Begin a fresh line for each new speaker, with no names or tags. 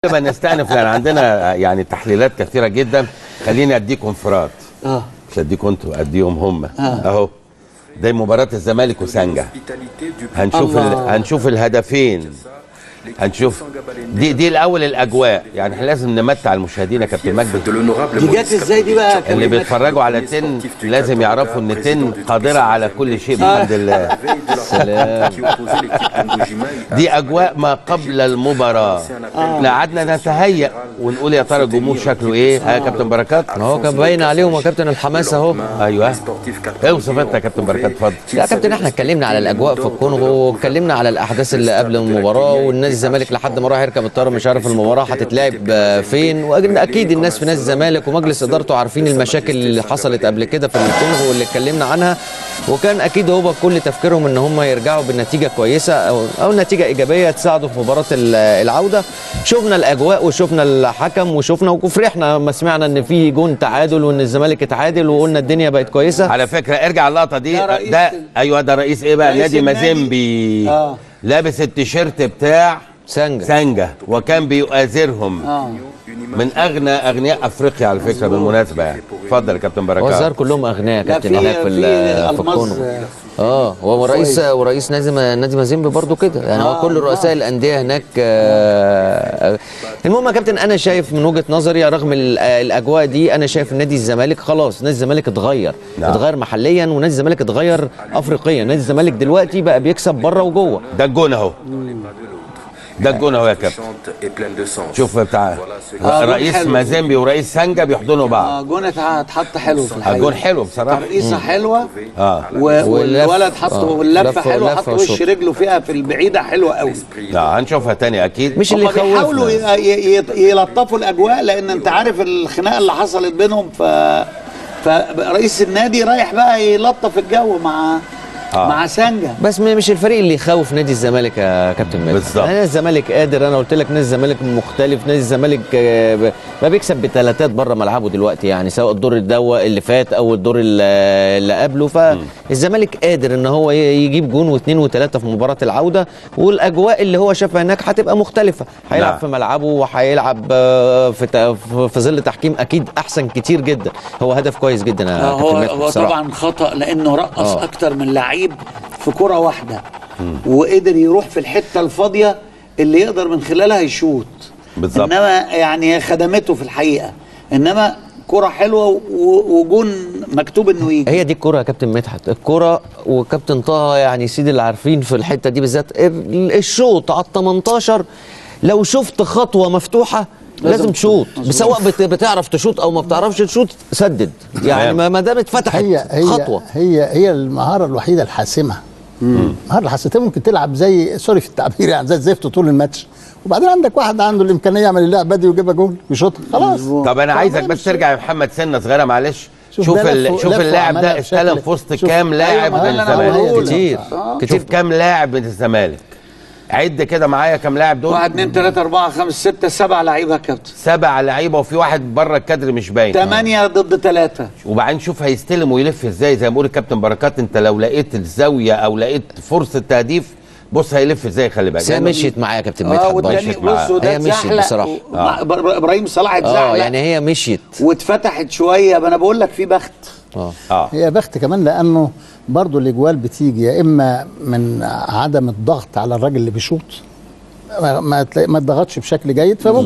ما نستأنف لان عندنا يعني تحليلات كثيره جدا. خليني اديكم انفراد. مش اديكم انتوا، اديهم هم. اهو ده مباراه الزمالك وسانجا. هنشوف الهدفين. هنشوف دي الاول الاجواء، يعني احنا لازم نمتع المشاهدين يا كابتن مجدي.
دي جت ازاي دي بقى؟
اللي بيتفرجوا على تن لازم يعرفوا ان تن قادره على كل شيء بحمد الله. سلام. دي اجواء ما قبل المباراه. احنا قعدنا نتهيأ ونقول يا ترى الجمهور شكله ايه؟ يا كابتن بركات.
ما هو كان باين عليهم يا كابتن الحماس اهو.
ايوه اوصف انت يا كابتن بركات، اتفضل.
يا كابتن احنا اتكلمنا على الاجواء في الكونغو، واتكلمنا على الاحداث اللي قبل المباراه، والنادي الزمالك لحد ما راح يركب الطياره مش عارف المباراه هتتلعب فين. واكيد الناس في نادي الزمالك ومجلس ادارته عارفين المشاكل اللي حصلت قبل كده في الكونغو واللي اتكلمنا عنها، وكان اكيد هو كل تفكيرهم ان هم يرجعوا بنتيجه كويسه او نتيجه ايجابيه تساعده في مباراه العوده. شفنا الاجواء وشفنا الحكم وشفنا وفرحنا لما سمعنا ان في جون تعادل وان الزمالك اتعادل وقلنا الدنيا بقت كويسه.
على فكره ارجع اللقطه دي. ده ايوه ده رئيس ايه بقى؟ نادي مازيمبي. لابس التيشيرت بتاع سانجا وكان بيؤازرهم. من اغنى اغنياء افريقيا على فكره بالمناسبه يعني. اتفضل يا كابتن بركات.
وزار كلهم اغنياء يا كابتن هناك في الكونغو. هو ورئيس نادي مازيمبي برضو كده يعني. هو كل رؤساء الانديه هناك. المهم يا كابتن انا شايف من وجهه نظري رغم الاجواء دي، انا شايف نادي الزمالك خلاص. نادي الزمالك اتغير. اتغير محليا، ونادي الزمالك اتغير افريقيا. نادي الزمالك دلوقتي بقى بيكسب بره وجوه.
ده الجون اهو. ده الجون اهو يا كابتن. شوف بتاع رئيس مازيمبي ورئيس سانجا بيحضنوا بعض.
جون اتحط حلو في الحقيقه.
جون حلو بصراحه.
ترقيصه حلوه. والولد حطه اللفه حلوه، حط وش رجله فيها في البعيده حلوه قوي.
لا هنشوفها تاني اكيد.
مش اللي يخوفنا.
بيحاولوا يلطفوا الاجواء، لان انت عارف الخناقه اللي حصلت بينهم. فرئيس النادي رايح بقى يلطف الجو مع سانجا.
بس مش الفريق اللي يخوف نادي الزمالك يا كابتن مجدي.
بالظبط.
نادي الزمالك قادر. انا قلت لك نادي الزمالك مختلف. نادي الزمالك ما بيكسب بثلاثات بره ملعبه دلوقتي يعني، سواء الدور اللي فات او الدور اللي قبله. فالزمالك قادر ان هو يجيب جون واثنين وثلاثه في مباراه العوده، والاجواء اللي هو شافها هناك هتبقى مختلفه. هيلعب في ملعبه وهيلعب في ظل تحكيم اكيد احسن كتير جدا. هو هدف كويس جدا يا كابتن مجدي.
هو طبعا خطأ لانه رقص اكتر من لعيب في كرة واحدة، وقدر يروح في الحتة الفاضية اللي يقدر من خلالها يشوط.
بالظبط.
انما يعني خدمته في الحقيقة، انما كرة حلوة وجون مكتوب انه يجي.
هي دي الكرة يا كابتن مدحت. الكرة وكابتن طه يعني سيدي اللي عارفين في الحتة دي بالذات. الشوط على ال18 لو شفت خطوة مفتوحة لازم تشوط، سواء بتعرف تشوط او ما بتعرفش تشوط سدد يعني. ما دام اتفتحت خطوه.
هي المهاره الوحيده الحاسمه. المهاره الحاسمه ممكن تلعب زي سوري في التعبير يعني زي الزفت طول الماتش، وبعدين عندك واحد عنده الامكانيه يعمل اللعبه دي ويجيبها جول يشوطها خلاص.
طب انا عايزك بس ترجع يا محمد سنه صغيره معلش. شوف اللاعب ده استلم في وسط كام لاعب من الزمالك. كتير كام لاعب من الزمالك. عد كده معايا كام لاعب دول؟
1 2 3 4 5 6 7 لعيبه يا كابتن.
7 لعيبه وفي واحد بره الكادر مش باين.
8 ضد 3.
وبعدين شوف هيستلم ويلف ازاي. زي ما بيقول الكابتن بركات، انت لو لقيت الزاويه او لقيت فرصه تهديف بص هيلف ازاي. خلي بالك.
هي مشيت معايا يا كابتن مدحت.
والتاني بصوا ده
هي مشيت بصراحه.
ابراهيم صلاح اتزحلق.
يعني هي مشيت
واتفتحت شويه. انا بقول لك في بخت.
هي بخت كمان، لانه برضو الاجوال بتيجي يا اما من عدم الضغط على الراجل اللي بيشوط، ما اتضغطش بشكل جيد، فممكن